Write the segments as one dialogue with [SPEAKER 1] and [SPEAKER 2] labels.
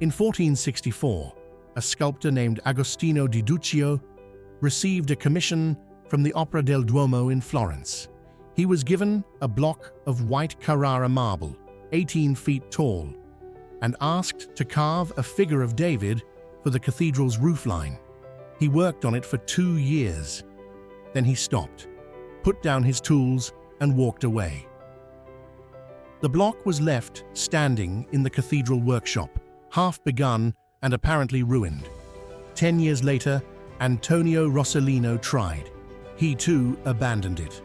[SPEAKER 1] In 1464, a sculptor named Agostino di Duccio received a commission from the Opera del Duomo in Florence. He was given a block of white Carrara marble, 18 feet tall, and asked to carve a figure of David for the cathedral's roofline. He worked on it for 2 years. Then he stopped, put down his tools, and walked away. The block was left standing in the cathedral workshop, half begun and apparently ruined. 10 years later, Antonio Rossellino tried. He too abandoned it.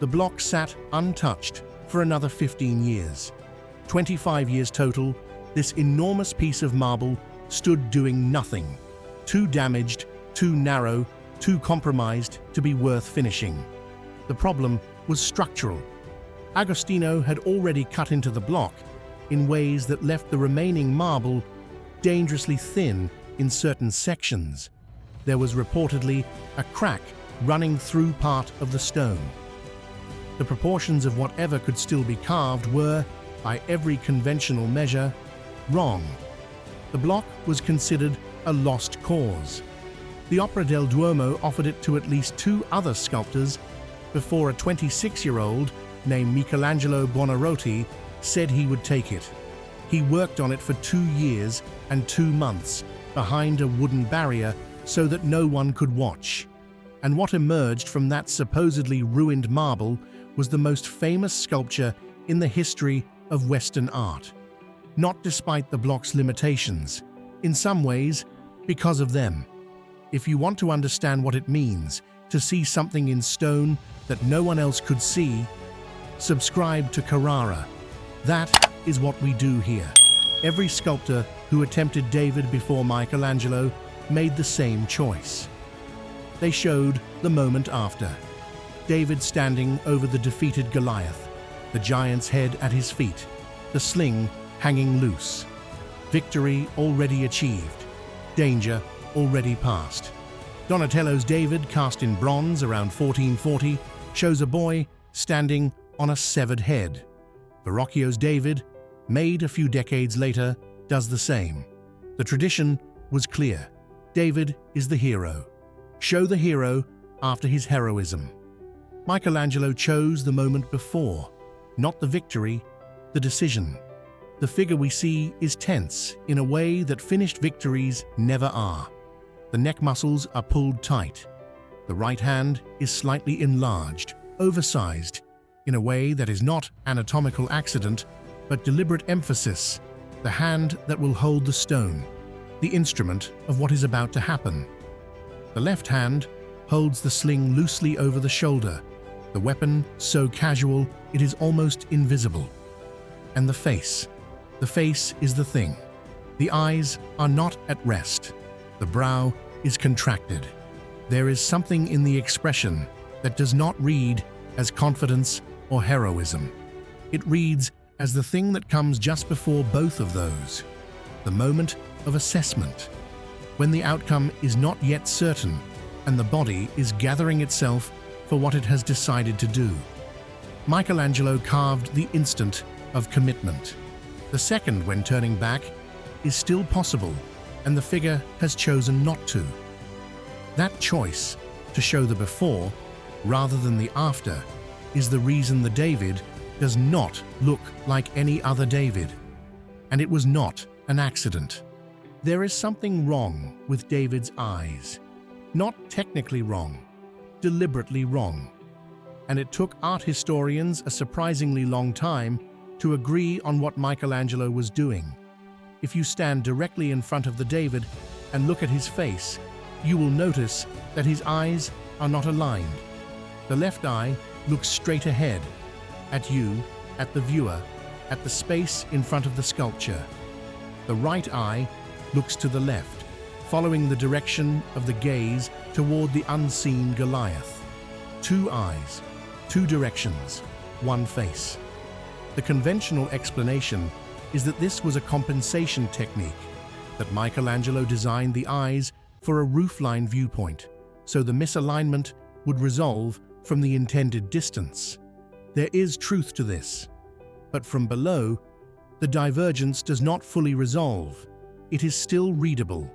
[SPEAKER 1] The block sat untouched for another 15 years. 25 years total, this enormous piece of marble stood doing nothing. Too damaged, too narrow, too compromised to be worth finishing. The problem was structural. Agostino had already cut into the block in ways that left the remaining marble dangerously thin in certain sections. There was reportedly a crack running through part of the stone. The proportions of whatever could still be carved were, by every conventional measure, wrong. The block was considered a lost cause. The Opera del Duomo offered it to at least 2 other sculptors before a 26-year-old named Michelangelo Buonarroti said he would take it. He worked on it for 2 years and 2 months behind a wooden barrier so that no one could watch. And what emerged from that supposedly ruined marble was the most famous sculpture in the history of Western art. Not despite the block's limitations, in some ways, because of them. If you want to understand what it means to see something in stone that no one else could see, subscribe to Carrara. That is what we do here. Every sculptor who attempted David before Michelangelo made the same choice. They showed the moment after. David standing over the defeated Goliath, the giant's head at his feet, the sling hanging loose. Victory already achieved, danger already past. Donatello's David, cast in bronze around 1440, shows a boy standing on a severed head. Verrocchio's David, made a few decades later, does the same. The tradition was clear. David is the hero. Show the hero after his heroism. Michelangelo chose the moment before, not the victory, the decision. The figure we see is tense in a way that finished victories never are. The neck muscles are pulled tight. The right hand is slightly enlarged, oversized, in a way that is not anatomical accident, but deliberate emphasis, the hand that will hold the stone, the instrument of what is about to happen. The left hand holds the sling loosely over the shoulder, the weapon so casual it is almost invisible. And the face is the thing. The eyes are not at rest. The brow is contracted. There is something in the expression that does not read as confidence or heroism. It reads as the thing that comes just before both of those, the moment of assessment, when the outcome is not yet certain and the body is gathering itself for what it has decided to do. Michelangelo carved the instant of commitment. The second, when turning back, is still possible, and the figure has chosen not to. That choice, to show the before rather than the after, is the reason the David does not look like any other David. And it was not an accident. There is something wrong with David's eyes. Not technically wrong, deliberately wrong. And it took art historians a surprisingly long time to agree on what Michelangelo was doing. If you stand directly in front of the David and look at his face, you will notice that his eyes are not aligned. The left eye looks straight ahead, at you, at the viewer, at the space in front of the sculpture. The right eye looks to the left, following the direction of the gaze toward the unseen Goliath. 2 eyes, 2 directions, 1 face. The conventional explanation is that this was a compensation technique, that Michelangelo designed the eyes for a roofline viewpoint, so the misalignment would resolve from the intended distance. There is truth to this, but from below, the divergence does not fully resolve. it is still readable.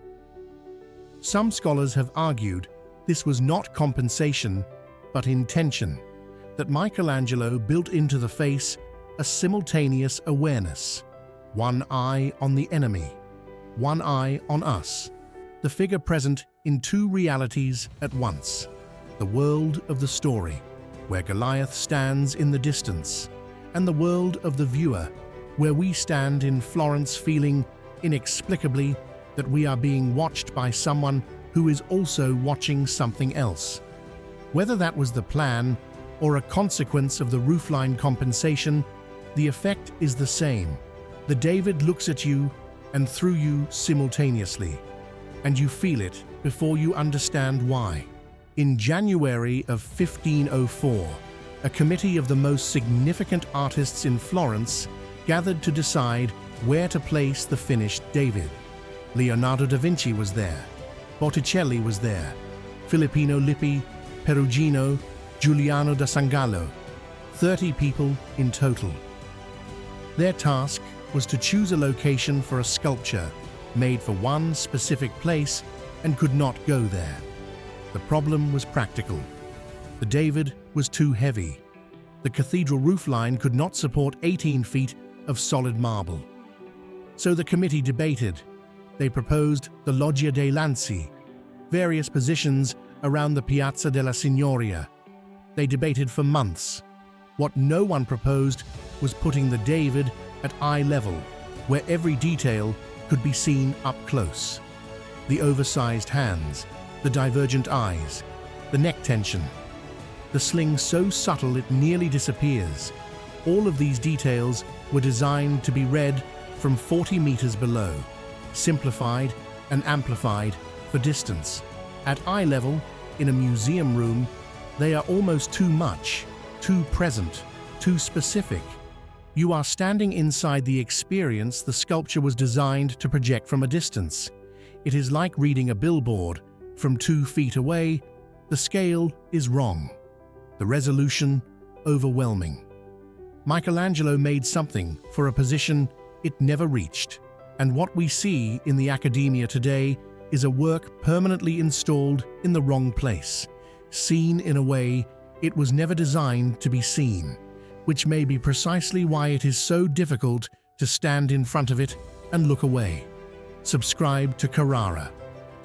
[SPEAKER 1] Some scholars have argued this was not compensation, but intention, that Michelangelo built into the face a simultaneous awareness, one eye on the enemy, one eye on us, the figure present in two realities at once, the world of the story, where Goliath stands in the distance, and the world of the viewer, where we stand in Florence feeling inexplicably that we are being watched by someone who is also watching something else. Whether that was the plan or a consequence of the roofline compensation, the effect is the same. The David looks at you and through you simultaneously, and you feel it before you understand why. In January of 1504, a committee of the most significant artists in Florence gathered to decide where to place the finished David. Leonardo da Vinci was there, Botticelli was there, Filippino Lippi, Perugino, Giuliano da Sangallo, 30 people in total. Their task was to choose a location for a sculpture made for one specific place and could not go there. The problem was practical. The David was too heavy. The cathedral roofline could not support 18 feet of solid marble. So the committee debated. They proposed the Loggia dei Lanzi, various positions around the Piazza della Signoria. They debated for months. What no one proposed was putting the David at eye level, where every detail could be seen up close. The oversized hands, the divergent eyes, the neck tension, the sling so subtle it nearly disappears. All of these details were designed to be read from 40 meters below, simplified and amplified for distance. At eye level, in a museum room, they are almost too much, too present, too specific. You are standing inside the experience the sculpture was designed to project from a distance. It is like reading a billboard. From 2 feet away, the scale is wrong. The resolution, overwhelming. Michelangelo made something for a position it never reached. And what we see in the academia today is a work permanently installed in the wrong place, seen in a way it was never designed to be seen, which may be precisely why it is so difficult to stand in front of it and look away. Subscribe to Carrara.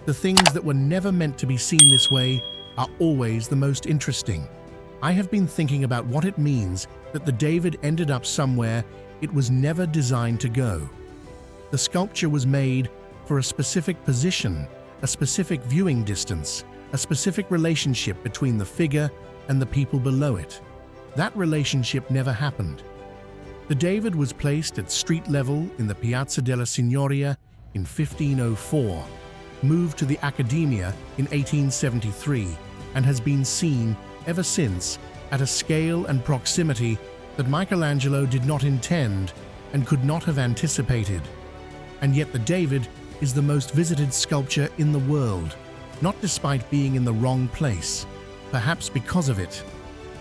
[SPEAKER 1] The things that were never meant to be seen this way are always the most interesting. I have been thinking about what it means that the David ended up somewhere it was never designed to go. The sculpture was made for a specific position, a specific viewing distance, a specific relationship between the figure and the people below it. That relationship never happened. The David was placed at street level in the Piazza della Signoria in 1504, moved to the Accademia in 1873, and has been seen ever since at a scale and proximity that Michelangelo did not intend and could not have anticipated. And yet the David is the most visited sculpture in the world, not despite being in the wrong place, perhaps because of it.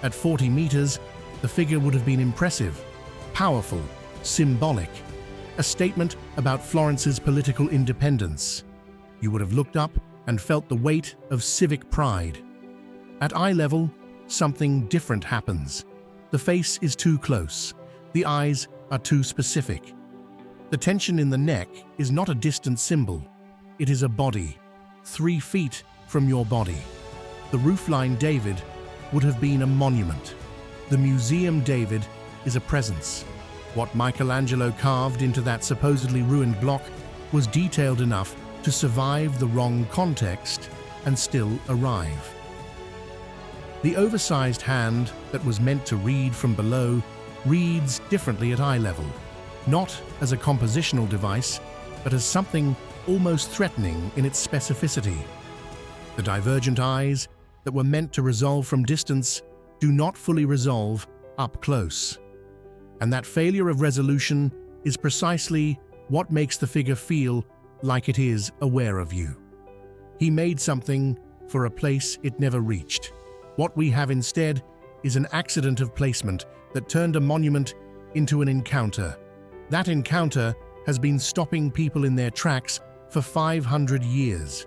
[SPEAKER 1] At 40 meters, the figure would have been impressive, powerful, symbolic, a statement about Florence's political independence. You would have looked up and felt the weight of civic pride. At eye level, something different happens. The face is too close. The eyes are too specific. The tension in the neck is not a distant symbol. It is a body, 3 feet from your body. The roofline David would have been a monument. The museum David is a presence. What Michelangelo carved into that supposedly ruined block was detailed enough to survive the wrong context and still arrive. The oversized hand that was meant to read from below reads differently at eye level, not as a compositional device, but as something almost threatening in its specificity. The divergent eyes that were meant to resolve from distance do not fully resolve up close. And that failure of resolution is precisely what makes the figure feel like it is aware of you. He made something for a place it never reached. What we have instead is an accident of placement that turned a monument into an encounter. That encounter has been stopping people in their tracks for 500 years.